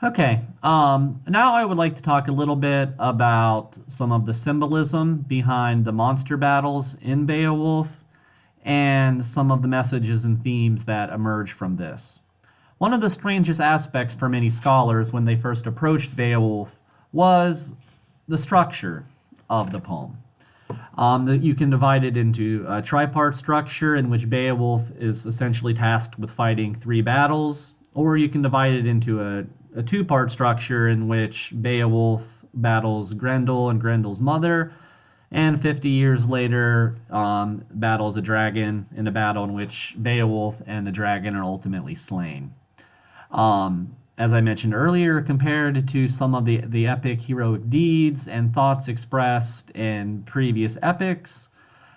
Okay, now I would like to talk a little bit about some of the symbolism behind the monster battles in Beowulf and some of the messages and themes that emerge from this. One of the strangest aspects for many scholars when they first approached Beowulf was the structure of the poem. You can divide it into a tripart structure in which Beowulf is essentially tasked with fighting three battles, or you can divide it into a two-part structure in which Beowulf battles Grendel and Grendel's mother, and 50 years later battles a dragon in a battle in which Beowulf and the dragon are ultimately slain. As I mentioned earlier, compared to some of the epic heroic deeds and thoughts expressed in previous epics,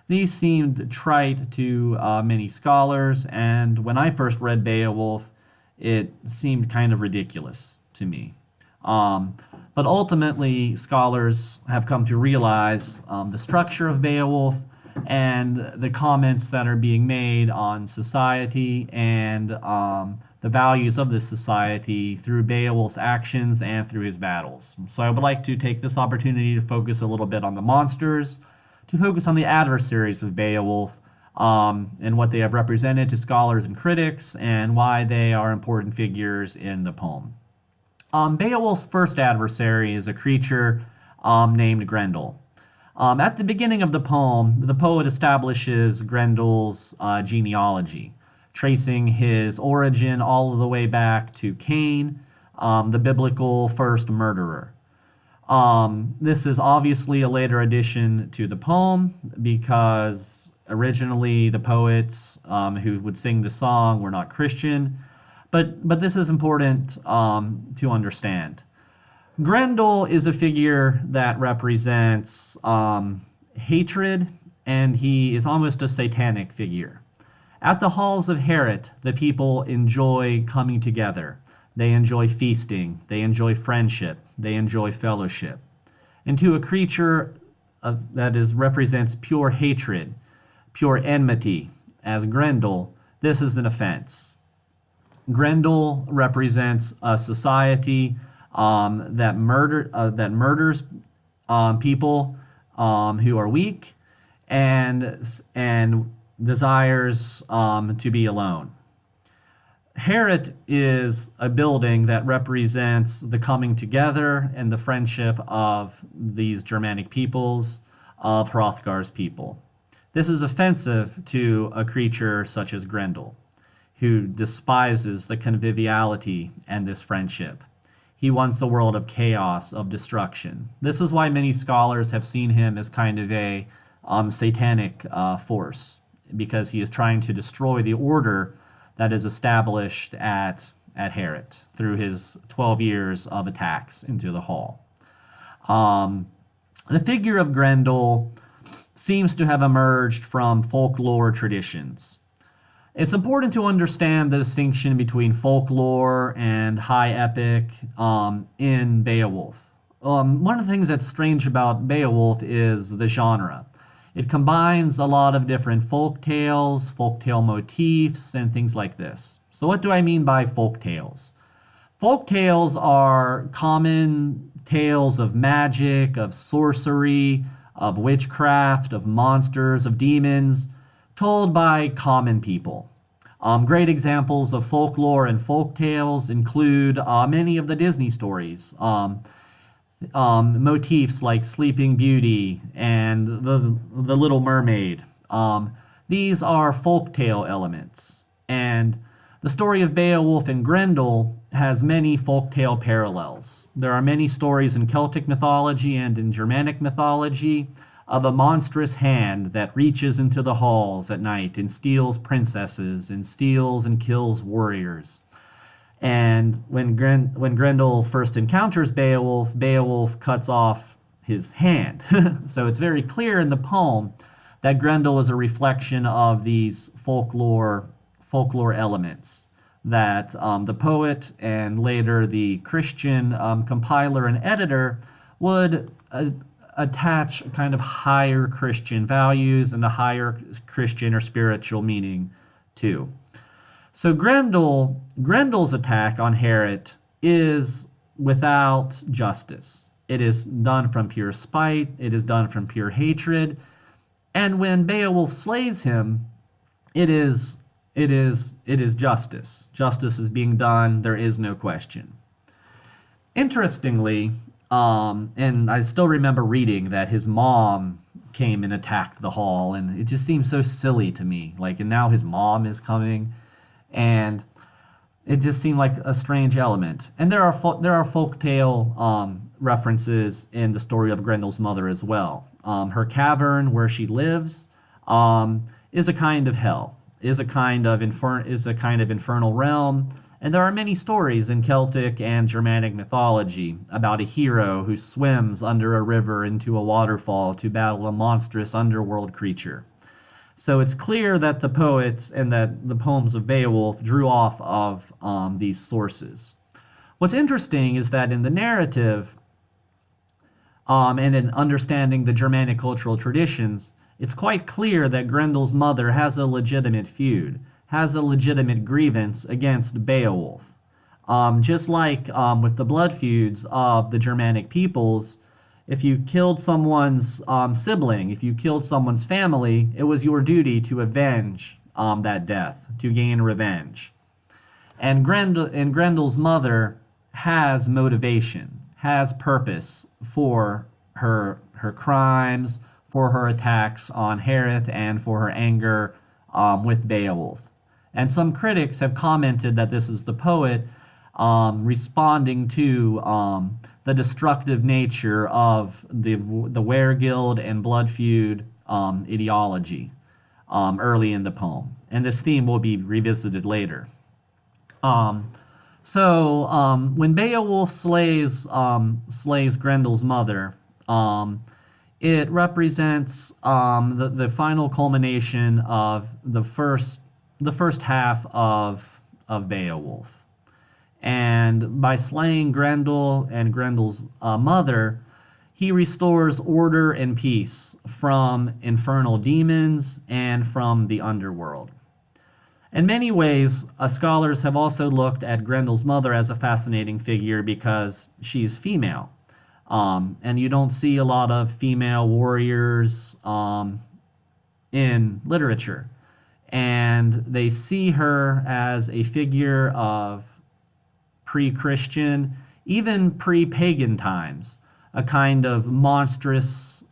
these seemed trite to many scholars, and when I first read Beowulf, it seemed kind of ridiculous to me. But ultimately, scholars have come to realize the structure of Beowulf and the comments that are being made on society and the values of this society through Beowulf's actions and through his battles. So I would like to take this opportunity to focus a little bit on the monsters, to focus on the adversaries of Beowulf, and what they have represented to scholars and critics, and why they are important figures in the poem. Beowulf's first adversary is a creature named Grendel. At the beginning of the poem, the poet establishes Grendel's genealogy, tracing his origin all the way back to Cain, the biblical first murderer. This is obviously a later addition to the poem because originally the poets who would sing the song were not Christian, but this is important to understand. Grendel is a figure that represents hatred, and he is almost a satanic figure. At the halls of Herat, the people enjoy coming together. They enjoy feasting. They enjoy friendship. They enjoy fellowship. And to a creature represents pure hatred, pure enmity, as Grendel, this is an offense. Grendel represents a society that murders people who are weak and desires to be alone. Herat is a building that represents the coming together and the friendship of these Germanic peoples, of Hrothgar's people. This is offensive to a creature such as Grendel, who despises the conviviality and this friendship. He wants a world of chaos, of destruction. This is why many scholars have seen him as kind of a satanic force, because he is trying to destroy the order that is established at Herat through his 12 years of attacks into the hall. The figure of Grendel seems to have emerged from folklore traditions. It's important to understand the distinction between folklore and high epic in Beowulf. One of the things that's strange about Beowulf is the genre. It combines a lot of different folk tales, folktale motifs, and things like this. So what do I mean by folk tales? Folk tales are common tales of magic, of sorcery, of witchcraft, of monsters, of demons, told by common people. Great examples of folklore and folk tales include many of the Disney stories. Motifs like Sleeping Beauty and the Little Mermaid. These are folktale elements, and the story of Beowulf and Grendel has many folktale parallels. There are many stories in Celtic mythology and in Germanic mythology of a monstrous hand that reaches into the halls at night and steals princesses and steals and kills warriors. And when Grendel first encounters Beowulf, Beowulf cuts off his hand. So it's very clear in the poem that Grendel is a reflection of these folklore elements that the poet and later the Christian compiler and editor would attach kind of higher Christian values and a higher Christian or spiritual meaning to. So Grendel's attack on Herat is without justice. It is done from pure spite, it is done from pure hatred, and when Beowulf slays him, it is justice. Justice is being done, there is no question. Interestingly, and I still remember reading that his mom came and attacked the hall, and it just seems so silly to me. Like, and now his mom is coming, and it just seemed like a strange element. And there are folktale references in the story of Grendel's mother as well. Her cavern where she lives is a kind of hell, is a kind of infernal realm. And there are many stories in Celtic and Germanic mythology about a hero who swims under a river into a waterfall to battle a monstrous underworld creature. So it's clear that the poets and that the poems of Beowulf drew off of these sources. What's interesting is that in the narrative and in understanding the Germanic cultural traditions, it's quite clear that Grendel's mother has a legitimate feud, has a legitimate grievance against Beowulf. Just like with the blood feuds of the Germanic peoples, if you killed someone's sibling, if you killed someone's family, it was your duty to avenge that death, to gain revenge. And Grendel's mother has motivation, has purpose for her crimes, for her attacks on Herit, and for her anger with Beowulf. And some critics have commented that this is the poet responding to the destructive nature of the Weregild and blood feud ideology early in the poem. And this theme will be revisited later. So when Beowulf slays Grendel's mother, it represents the final culmination of the first half of Beowulf. And by slaying Grendel and Grendel's mother, he restores order and peace from infernal demons and from the underworld. In many ways, scholars have also looked at Grendel's mother as a fascinating figure because she's female. And you don't see a lot of female warriors in literature. And they see her as a figure of pre-Christian, even pre-pagan times, a kind of monstrous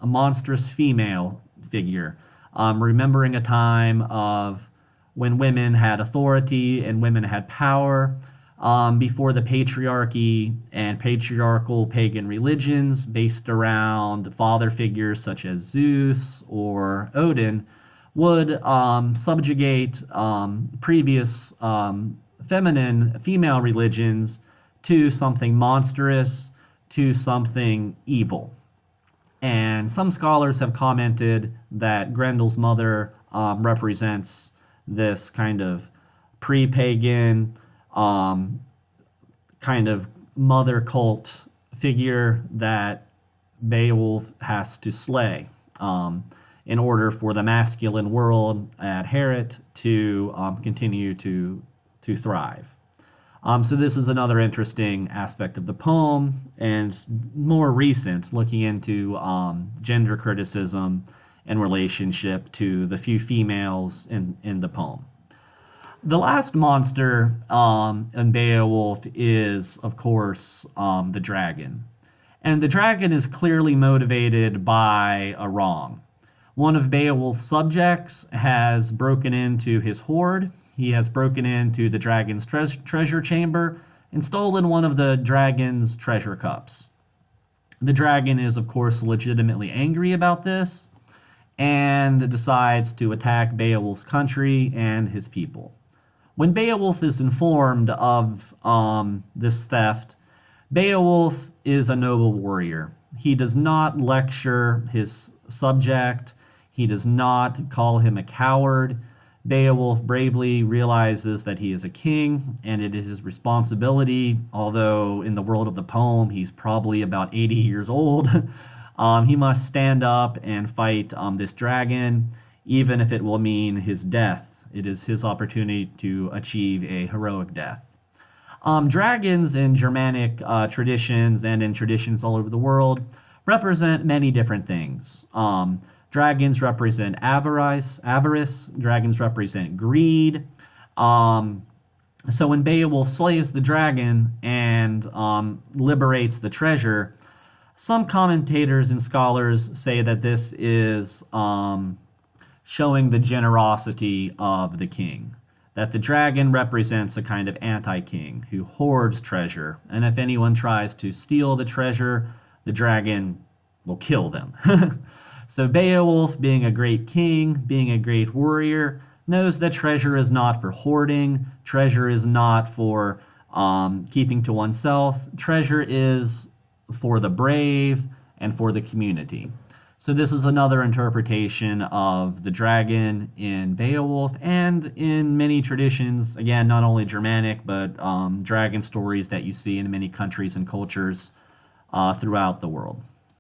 female figure, remembering a time of when women had authority and women had power, before the patriarchy and patriarchal pagan religions based around father figures such as Zeus or Odin would subjugate previous female religions to something monstrous, to something evil. And some scholars have commented that Grendel's mother represents this kind of pre-pagan, kind of mother cult figure that Beowulf has to slay in order for the masculine world at Herit to continue to thrive. So this is another interesting aspect of the poem, and more recent, looking into gender criticism in relationship to the few females in the poem. The last monster in Beowulf is, of course, the dragon. And the dragon is clearly motivated by a wrong. One of Beowulf's subjects has broken into his hoard. He has broken into the dragon's treasure chamber and stolen one of the dragon's treasure cups. The dragon is, of course, legitimately angry about this and decides to attack Beowulf's country and his people. When Beowulf is informed of this theft, Beowulf is a noble warrior. He does not lecture his subject. He does not call him a coward. Beowulf bravely realizes that he is a king, and it is his responsibility, although in the world of the poem he's probably about 80 years old, he must stand up and fight this dragon, even if it will mean his death. It is his opportunity to achieve a heroic death. Dragons in Germanic traditions and in traditions all over the world represent many different things. Dragons represent avarice. Dragons represent greed. Um, so when Beowulf slays the dragon and liberates the treasure, some commentators and scholars say that this is showing the generosity of the king. That the dragon represents a kind of anti king who hoards treasure, and if anyone tries to steal the treasure, the dragon will kill them. So Beowulf, being a great king, being a great warrior, knows that treasure is not for hoarding, treasure is not for keeping to oneself, treasure is for the brave and for the community. So this is another interpretation of the dragon in Beowulf and in many traditions, again, not only Germanic, but dragon stories that you see in many countries and cultures throughout the world.